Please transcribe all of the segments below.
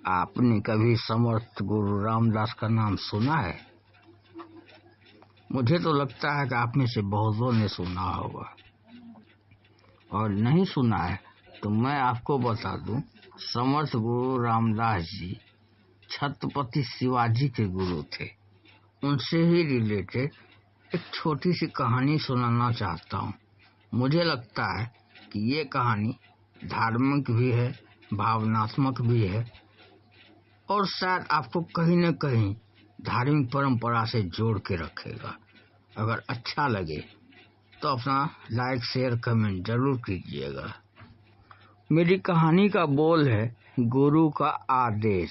आपने कभी समर्थ गुरु रामदास का नाम सुना है? मुझे तो लगता है कि आप में से बहुतों ने सुना होगा, और नहीं सुना है तो मैं आपको बता दूं, समर्थ गुरु रामदास जी छत्रपति शिवाजी के गुरु थे। उनसे ही रिलेटेड एक छोटी सी कहानी सुनाना चाहता हूँ। मुझे लगता है कि ये कहानी धार्मिक भी है, भावनात्मक भी है, और शायद आपको कहीं न कहीं धार्मिक परंपरा से जोड़ के रखेगा। अगर अच्छा लगे तो अपना लाइक, शेयर, कमेंट जरूर कीजिएगा। मेरी कहानी का बोल है गुरु का आदेश।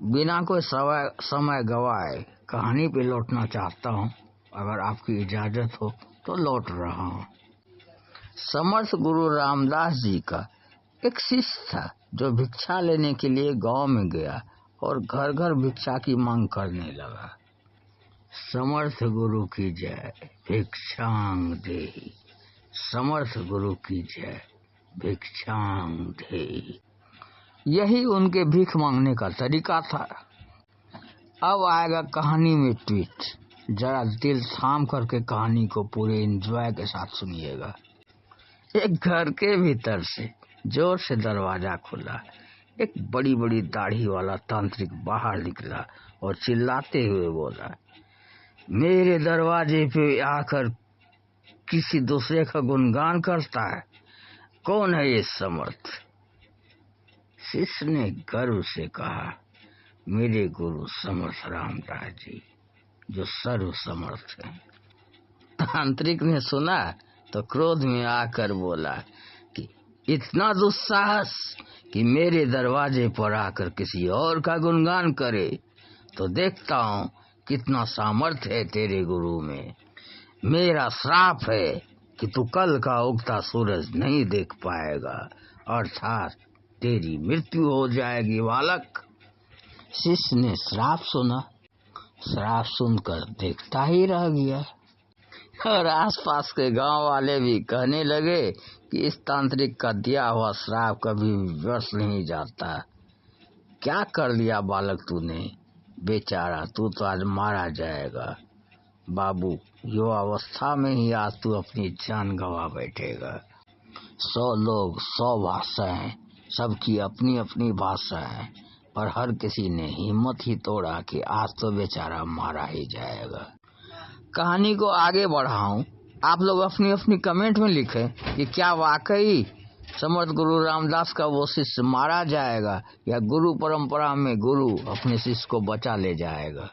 बिना कोई समय गवाए कहानी पे लौटना चाहता हूँ। अगर आपकी इजाजत हो तो लौट रहा हूँ। समर्थ गुरु रामदास जी का एक शिष्य था जो भिक्षा लेने के लिए गांव में गया और घर घर भिक्षा की मांग करने लगा। समर्थ गुरु की जय, भिक्षांग देहि। समर्थ गुरु की जय, भिक्षांग देहि। यही उनके भीख मांगने का तरीका था। अब आएगा कहानी में ट्विस्ट। जरा दिल थाम करके कहानी को पूरे एंजॉय के साथ सुनिएगा। एक घर के भीतर से जोर से दरवाजा खुला। एक बड़ी बड़ी दाढ़ी वाला तांत्रिक बाहर निकला और चिल्लाते हुए बोला, मेरे दरवाजे पे आकर किसी दूसरे का गुणगान करता है, कौन है ये समर्थ? शिष्य ने गर्व से कहा, मेरे गुरु समर्थ रामदास जी, जो सर्व समर्थ है। तांत्रिक ने सुना तो क्रोध में आकर बोला कि इतना दुस्साहस कि मेरे दरवाजे पर आकर किसी और का गुणगान करे, तो देखता हूँ कितना सामर्थ्य है तेरे गुरु में। मेरा श्राप है कि तू कल का उगता सूरज नहीं देख पाएगा, अर्थात तेरी मृत्यु हो जाएगी बालक। शिष्य ने श्राप सुना। श्राप सुनकर देखता ही रह गया, और आसपास के गांव वाले भी कहने लगे कि इस तांत्रिक का दिया हुआ श्राप कभी व्यर्थ नहीं जाता। क्या कर लिया बालक तूने? बेचारा तू तो आज मारा जाएगा। बाबू, युवावस्था में ही आज तू अपनी जान गंवा बैठेगा। 100 लोग 100 भाषाएं, सबकी अपनी अपनी भाषा है, पर हर किसी ने हिम्मत ही तोड़ा कि आज तो बेचारा मारा ही जाएगा। कहानी को आगे बढ़ाऊं, आप लोग अपनी अपनी कमेंट में लिखें कि क्या वाकई समर्थ गुरु रामदास का वो शिष्य मारा जाएगा, या गुरु परंपरा में गुरु अपने शिष्य को बचा ले जाएगा।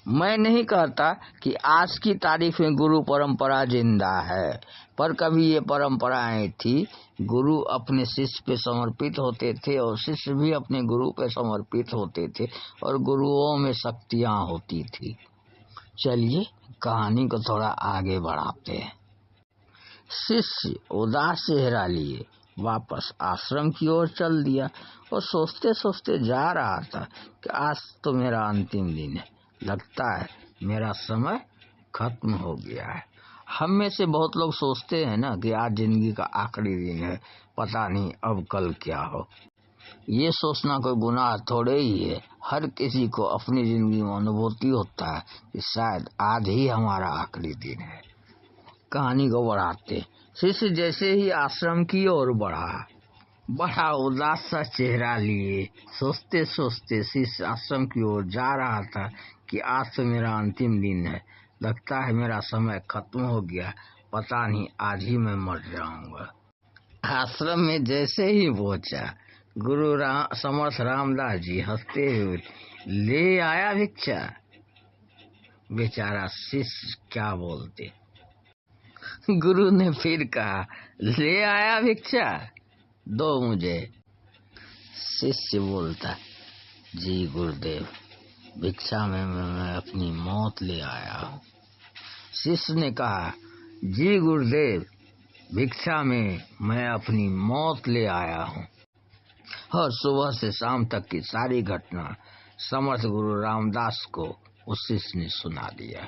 मैं नहीं कहता कि आज की तारीख में गुरु परंपरा जिंदा है, पर कभी ये परंपराएं थी। गुरु अपने शिष्य पे समर्पित होते थे और शिष्य भी अपने गुरु पे समर्पित होते थे, और गुरुओं में शक्तियां होती थी। चलिए कहानी को थोड़ा आगे बढ़ाते हैं। शिष्य उदास चेहरा लिए वापस आश्रम की ओर चल दिया और सोचते सोचते जा रहा था कि आज तो मेरा अंतिम दिन है। लगता है मेरा समय खत्म हो गया है। हम में से बहुत लोग सोचते हैं ना कि आज जिंदगी का आखिरी दिन है, पता नहीं अब कल क्या हो। ये सोचना कोई गुनाह थोड़े ही है। हर किसी को अपनी जिंदगी में अनुभूति होता है कि शायद आज ही हमारा आखिरी दिन है। कहानी को बढ़ाते। शिष्य जैसे ही आश्रम की ओर बढ़ा, बड़ा उदास सा चेहरा लिए सोचते सोचते शिष्य आश्रम की ओर जा रहा था कि आज तो मेरा अंतिम दिन है। लगता है मेरा समय खत्म हो गया, पता नहीं आज ही मैं मर जाऊंगा। आश्रम में जैसे ही पहुंचा, गुरु समर्थ रामदास जी हंसते हुए, ले आया भिक्षा? बेचारा शिष्य क्या बोलते। गुरु ने फिर कहा, ले आया भिक्षा? दो मुझे। शिष्य बोलता, जी गुरुदेव, भिक्षा में मैं अपनी मौत ले आया हूँ। शिष्य ने कहा, जी गुरुदेव, भिक्षा में मैं अपनी मौत ले आया हूँ। और सुबह से शाम तक की सारी घटना समर्थ गुरु रामदास को उस शिष्य ने सुना दिया।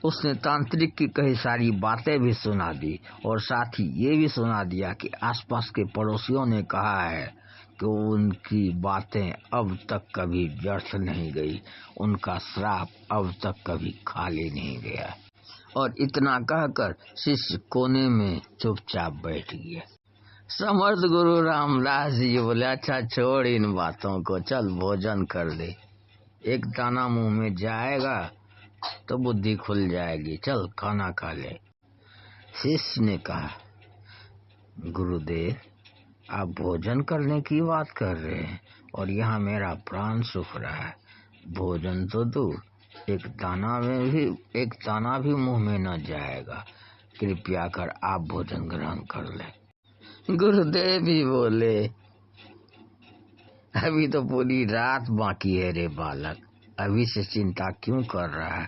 उसने तांत्रिक की कई सारी बातें भी सुना दी, और साथ ही ये भी सुना दिया कि आसपास के पड़ोसियों ने कहा है कि उनकी बातें अब तक कभी व्यर्थ नहीं गई, उनका श्राप अब तक कभी खाली नहीं गया। और इतना कहकर शिष्य कोने में चुपचाप बैठ गया। समर्थ गुरु रामदास जी बोले, अच्छा छोड़ इन बातों को, चल भोजन कर ले। एक दाना मुंह में जाएगा तो बुद्धि खुल जाएगी, चल खाना खा ले। शिष्य ने कहा, गुरुदेव आप भोजन करने की बात कर रहे हैं और यहाँ मेरा प्राण सूख रहा है। भोजन तो दूर, एक दाना भी मुंह में न जाएगा। कृपया कर आप भोजन ग्रहण कर ले। गुरुदेव भी बोले, अभी तो पूरी रात बाकी है रे बालक, अभी से चिंता क्यों कर रहा है?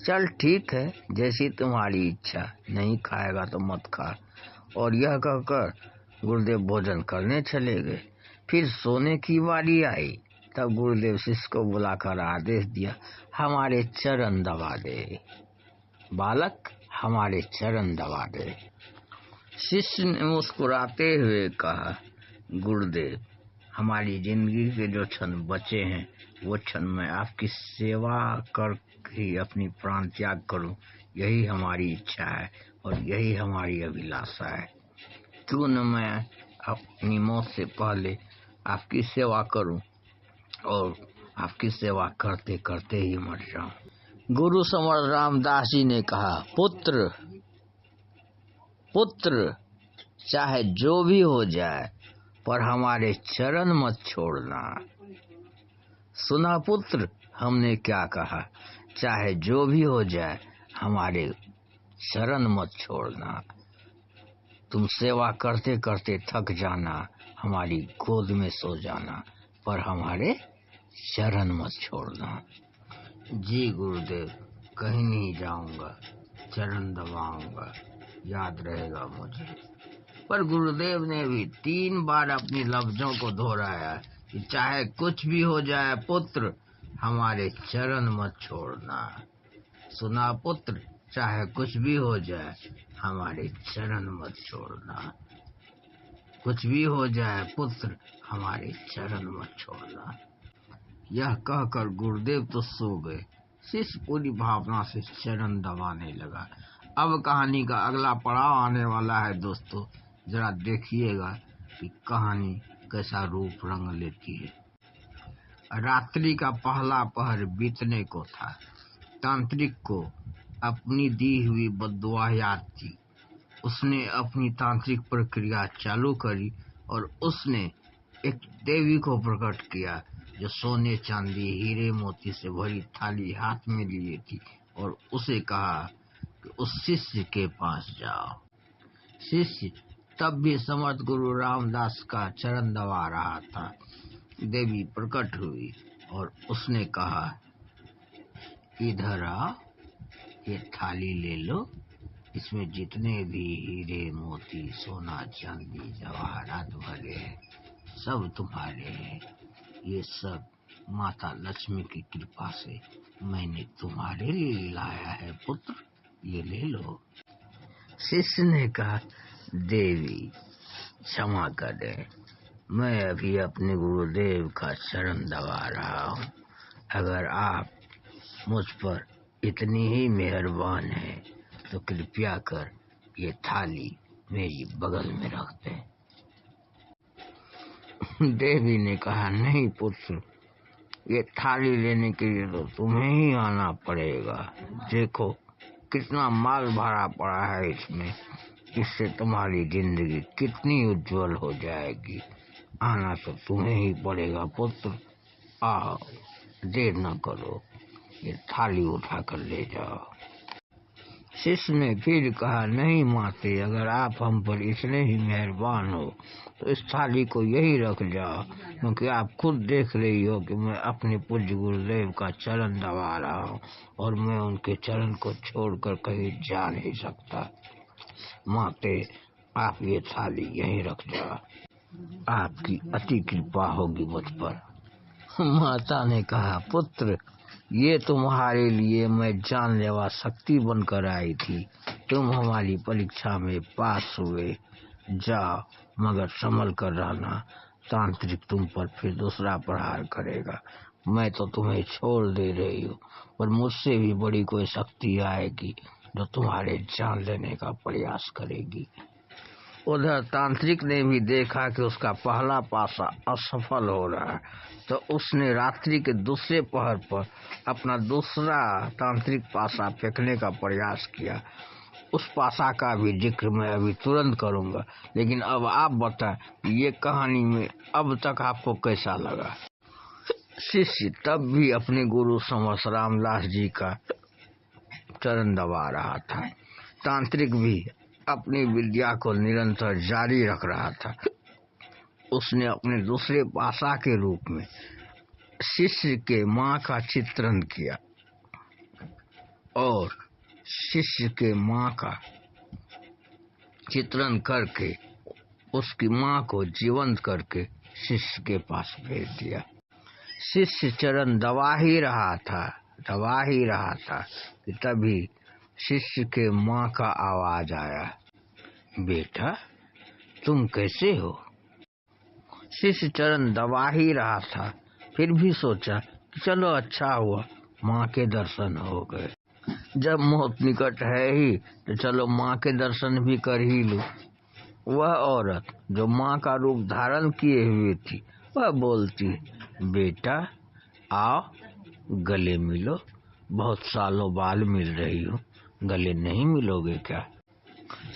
चल ठीक है, जैसी तुम्हारी इच्छा, नहीं खाएगा तो मत खा। और यह कहकर गुरुदेव भोजन करने चले गए। फिर सोने की बारी आई, तब गुरुदेव शिष्य को बुलाकर आदेश दिया, हमारे चरण दबा दे बालक, हमारे चरण दबा दे। शिष्य ने मुस्कुराते हुए कहा, गुरुदेव हमारी जिंदगी के जो क्षण बचे हैं वो क्षण मैं आपकी सेवा कर ही अपनी प्राण त्याग करूं, यही हमारी इच्छा है और यही हमारी अभिलाषा है। क्यों न मैं अपनी मौत से पहले आपकी सेवा करूं और आपकी सेवा करते करते ही मर जाऊं। गुरु समर्थ रामदास जी ने कहा, पुत्र पुत्र चाहे जो भी हो जाए पर हमारे चरण मत छोड़ना। सुना पुत्र, हमने क्या कहा? चाहे जो भी हो जाए हमारे चरण मत छोड़ना। तुम सेवा करते करते थक जाना, हमारी गोद में सो जाना, पर हमारे चरण मत छोड़ना। जी गुरुदेव, कहीं नहीं जाऊंगा, चरण दबाऊंगा, याद रहेगा मुझे। पर गुरुदेव ने भी 3 बार अपनी लफ्जों को दोहराया कि चाहे कुछ भी हो जाए पुत्र, हमारे चरण मत छोड़ना। सुना पुत्र, चाहे कुछ भी हो जाए हमारे चरण मत छोड़ना। कुछ भी हो जाए पुत्र, हमारे चरण मत छोड़ना। यह कहकर गुरुदेव तो सो गए। शिष्य पूरी भावना से चरण दबाने लगा। अब कहानी का अगला पड़ाव आने वाला है दोस्तों, जरा देखिएगा कि कहानी कैसा रूप रंग लेती है। रात्रि का पहला पहर बीतने को था। तांत्रिक को अपनी दी हुई बद्दुआ याद थी। उसने अपनी तांत्रिक प्रक्रिया चालू करी और उसने एक देवी को प्रकट किया जो सोने चांदी हीरे मोती से भरी थाली हाथ में लिए थी और उसे कहा कि उस शिष्य के पास जाओ। शिष्य तब भी समर्थ गुरु रामदास का चरण दबा रहा था। देवी प्रकट हुई और उसने कहा, इधर आ, ये थाली ले लो, इसमें जितने भी हीरे मोती सोना चांदी जवाहरात भरे हैं सब तुम्हारे हैं। ये सब माता लक्ष्मी की कृपा से मैंने तुम्हारे लिए लाया है पुत्र, ये ले लो। शिष्य ने कहा, देवी क्षमा करें, मैं अभी अपने गुरुदेव का चरण दबा रहा हूँ। अगर आप मुझ पर इतनी ही मेहरबान हैं तो कृपया कर ये थाली मेरी बगल में रख दें। देवी ने कहा, नहीं पुत्र, ये थाली लेने के लिए तो तुम्हें ही आना पड़ेगा। देखो कितना माल भरा पड़ा है इसमें, इससे तुम्हारी जिंदगी कितनी उज्जवल हो जाएगी। आना तो तुम्हें ही पड़ेगा पुत्र, आओ, देर न करो, ये थाली उठा कर ले जाओ। शिष्य ने फिर कहा, नहीं माते, अगर आप हम पर इतने ही मेहरबान हो तो इस थाली को यही रख जाओ, क्योंकि आप खुद देख रही हो कि मैं अपने पूज्य गुरुदेव का चरण दबा रहा हूँ और मैं उनके चरण को छोड़कर कहीं जा नहीं सकता। माते, आप ये थाली यहीं रख जाओ, आपकी अति कृपा होगी मुझ पर। माता ने कहा, पुत्र, ये तुम्हारे लिए मैं जानलेवा शक्ति बनकर आई थी। तुम हमारी परीक्षा में पास हुए, जाओ, मगर संभल कर रहना, तांत्रिक तुम पर फिर दूसरा प्रहार करेगा। मैं तो तुम्हें छोड़ दे रही हूँ, पर मुझसे भी बड़ी कोई शक्ति आएगी जो तुम्हारे जान लेने का प्रयास करेगी। उधर तांत्रिक ने भी देखा कि उसका पहला पासा असफल हो रहा है, तो उसने रात्रि के दूसरे पहर पर अपना दूसरा तांत्रिक पासा फेंकने का प्रयास किया। उस पासा का भी जिक्र मैं अभी तुरंत करूंगा, लेकिन अब आप बताएं ये कहानी में अब तक आपको कैसा लगा। शिष्य तब भी अपने गुरु समर्थ रामदास जी का चरण दबा रहा था। तांत्रिक भी अपनी विद्या को निरंतर जारी रख रहा था। उसने अपने दूसरे पासा के रूप में शिष्य के माँ का चित्रण किया और शिष्य के माँ का चित्रण करके उसकी माँ को जीवंत करके शिष्य के पास भेज दिया। शिष्य चरण दबा ही रहा था कि तभी शिष्य के माँ का आवाज आया, बेटा तुम कैसे हो। शिष्य चरण दबा ही रहा था, फिर भी सोचा कि चलो अच्छा हुआ माँ के दर्शन हो गए। जब मौत निकट है ही तो चलो माँ के दर्शन भी कर ही लूं। वह औरत जो माँ का रूप धारण किए हुए थी वह बोलती, बेटा आओ गले मिलो, बहुत सालों बाद मिल रही हो, गले नहीं मिलोगे क्या।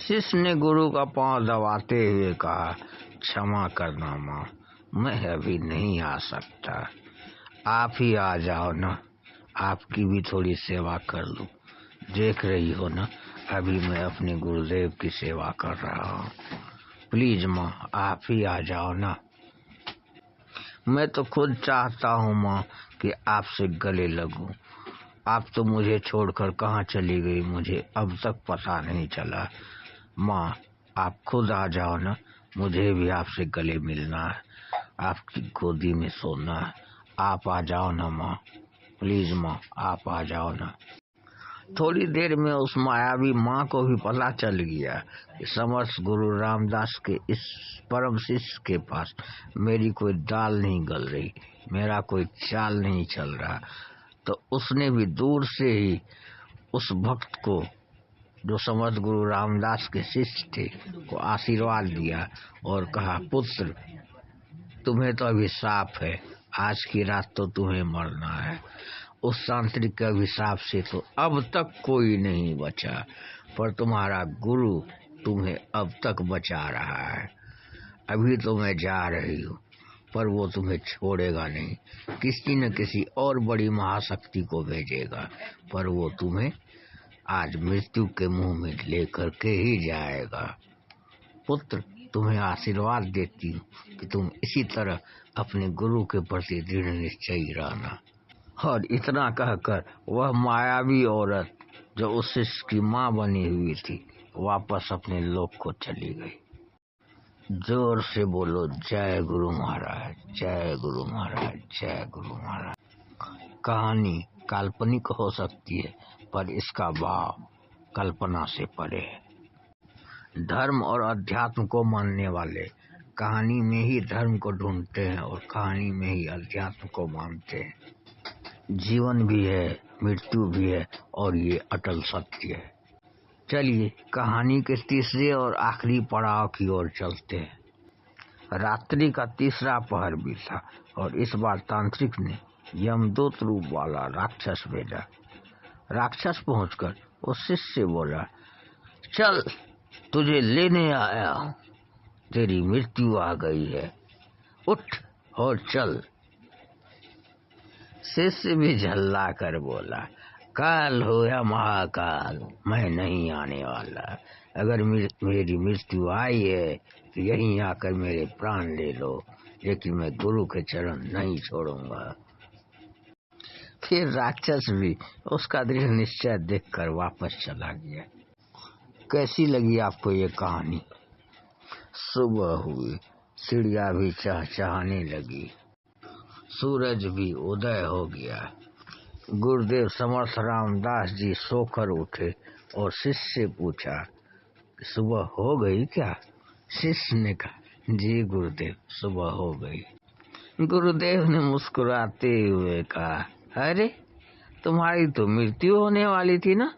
शिष्य ने गुरु का पांव दबाते हुए कहा, क्षमा करना माँ, मैं अभी नहीं आ सकता, आप ही आ जाओ ना, आपकी भी थोड़ी सेवा कर लूं। देख रही हो ना अभी मैं अपने गुरुदेव की सेवा कर रहा हूँ, प्लीज माँ आप ही आ जाओ ना। मैं तो खुद चाहता हूँ माँ कि आपसे गले लगूं। आप तो मुझे छोड़कर कहाँ चली गई मुझे अब तक पता नहीं चला। माँ आप खुद आ जाओ ना, मुझे भी आपसे गले मिलना है, आपकी गोदी में सोना है। आप आ जाओ ना माँ, प्लीज माँ आप आ जाओ ना। थोड़ी देर में उस मायावी माँ को भी पता चल गया कि समर्थ गुरु रामदास के इस परम शिष्य के पास मेरी कोई दाल नहीं गल रही, मेरा कोई चाल नहीं चल रहा। तो उसने भी दूर से ही उस भक्त को जो समर्थ गुरु रामदास के शिष्य थे को आशीर्वाद दिया और कहा, पुत्र तुम्हें तो अभिशाप है, आज की रात तो तुम्हें मरना है। उस तांत्रिक के अभिशाप से तो अब तक कोई नहीं बचा, पर तुम्हारा गुरु तुम्हें अब तक बचा रहा है। अभी तो मैं जा रही हूँ, पर वो तुम्हें छोड़ेगा नहीं, किसी न किसी और बड़ी महाशक्ति को भेजेगा, पर वो तुम्हें आज मृत्यु के मुंह में लेकर के ही जाएगा। पुत्र तुम्हें आशीर्वाद देती हूँ कि तुम इसी तरह अपने गुरु के प्रति दृढ़ निश्चयी रहना। और इतना कहकर वह मायावी औरत जो उस शिष्य की माँ बनी हुई थी वापस अपने लोक को चली गई। जोर से बोलो जय गुरु महाराज, जय गुरु महाराज, जय गुरु महाराज। कहानी काल्पनिक हो सकती है, पर इसका भाव कल्पना से परे है। धर्म और अध्यात्म को मानने वाले कहानी में ही धर्म को ढूंढते हैं और कहानी में ही अध्यात्म को मानते हैं। जीवन भी है, मृत्यु भी है और ये अटल सत्य है। चलिए कहानी के तीसरे और आखिरी पड़ाव की ओर चलते हैं। रात्रि का तीसरा पहर भी था और इस बार तांत्रिक ने यमदूत रूप वाला राक्षस भेजा। राक्षस पहुंचकर उस शिष्य से बोला, चल तुझे लेने आया हूं, तेरी मृत्यु आ गई है, उठ और चल। शिष्य भी झल्ला कर बोला, काल हो या महाकाल, मैं नहीं आने वाला। अगर मेरी मृत्यु आई है तो यहीं आकर मेरे प्राण ले लो, लेकिन मैं गुरु के चरण नहीं छोड़ूंगा। फिर राक्षस भी उसका दृढ़ निश्चय देखकर वापस चला गया। कैसी लगी आपको ये कहानी? सुबह हुई, चिड़िया भी चहचहाने लगी, सूरज भी उदय हो गया। गुरुदेव समर्थ रामदास जी सोकर उठे और शिष्य से पूछा, सुबह हो गई क्या? शिष्य ने कहा, जी गुरुदेव, सुबह हो गई। गुरुदेव ने मुस्कुराते हुए कहा, अरे तुम्हारी तो मृत्यु होने वाली थी ना।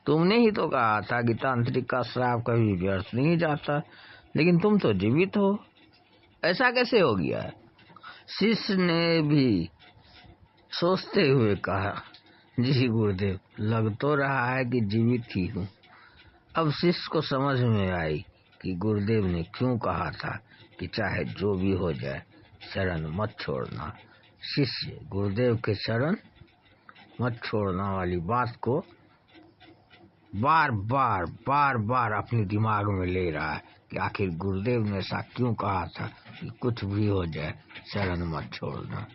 तुमने ही तो कहा था कि तांत्रिक का श्राप कभी व्यर्थ नहीं जाता, लेकिन तुम तो जीवित हो, ऐसा कैसे हो गया? शिष्य ने भी सोचते हुए कहा, जी गुरुदेव, लग तो रहा है कि जीवित ही हूँ। अब शिष्य को समझ में आई कि गुरुदेव ने क्यों कहा था कि चाहे जो भी हो जाए शरण मत छोड़ना। शिष्य गुरुदेव के शरण मत छोड़ना वाली बात को बार बार अपने दिमाग में ले रहा है कि आखिर गुरुदेव ने ऐसा क्यों कहा था कि कुछ भी हो जाए शरण मत छोड़ना।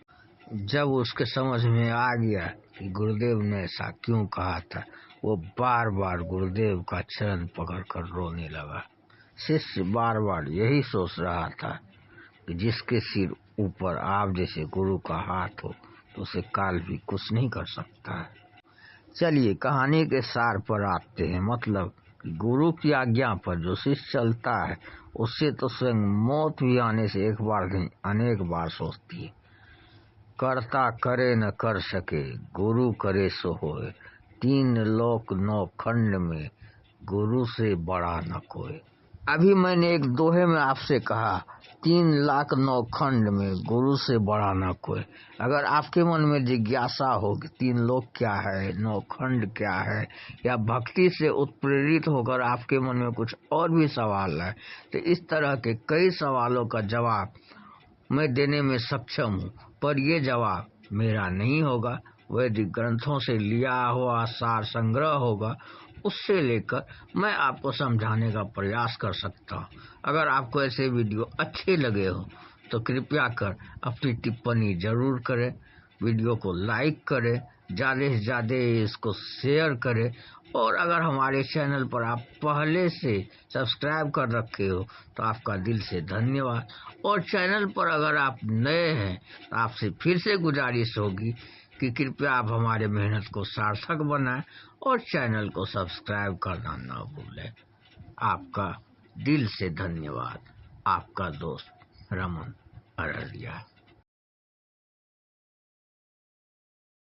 जब उसके समझ में आ गया कि गुरुदेव ने ऐसा क्यों कहा था, वो बार बार गुरुदेव का चरण पकड़कर रोने लगा। शिष्य बार बार यही सोच रहा था कि जिसके सिर ऊपर आप जैसे गुरु का हाथ हो तो उसे काल भी कुछ नहीं कर सकता है। चलिए कहानी के सार पर आते हैं। मतलब गुरु की आज्ञा पर जो शिष्य चलता है उससे तो स्वयं मौत भी आने से एक बार नहीं अनेक बार सोचती है। कर्ता करे न कर सके, गुरु करे सो होए, 3 लोक 9 खंड में गुरु से बड़ा न कोई। अभी मैंने एक दोहे में आपसे कहा 3 लाख 9 खंड में गुरु से बड़ा न कोई। अगर आपके मन में जिज्ञासा हो कि 3 लोक क्या है, 9 खंड क्या है, या भक्ति से उत्प्रेरित होकर आपके मन में कुछ और भी सवाल है, तो इस तरह के कई सवालों का जवाब मैं देने में सक्षम हूँ, पर ये जवाब मेरा नहीं होगा, वैदिक ग्रंथों से लिया हुआ सार संग्रह होगा। उससे लेकर मैं आपको समझाने का प्रयास कर सकता हूँ। अगर आपको ऐसे वीडियो अच्छे लगे हो तो कृपया कर अपनी टिप्पणी जरूर करें, वीडियो को लाइक करें, ज़्यादा से ज़्यादा इसको शेयर करें, और अगर हमारे चैनल पर आप पहले से सब्सक्राइब कर रखे हो तो आपका दिल से धन्यवाद। और चैनल पर अगर आप नए हैं तो आपसे फिर से गुजारिश होगी कि कृपया आप हमारे मेहनत को सार्थक बनाएं और चैनल को सब्सक्राइब करना न भूलें। आपका दिल से धन्यवाद। आपका दोस्त रमन अररिया।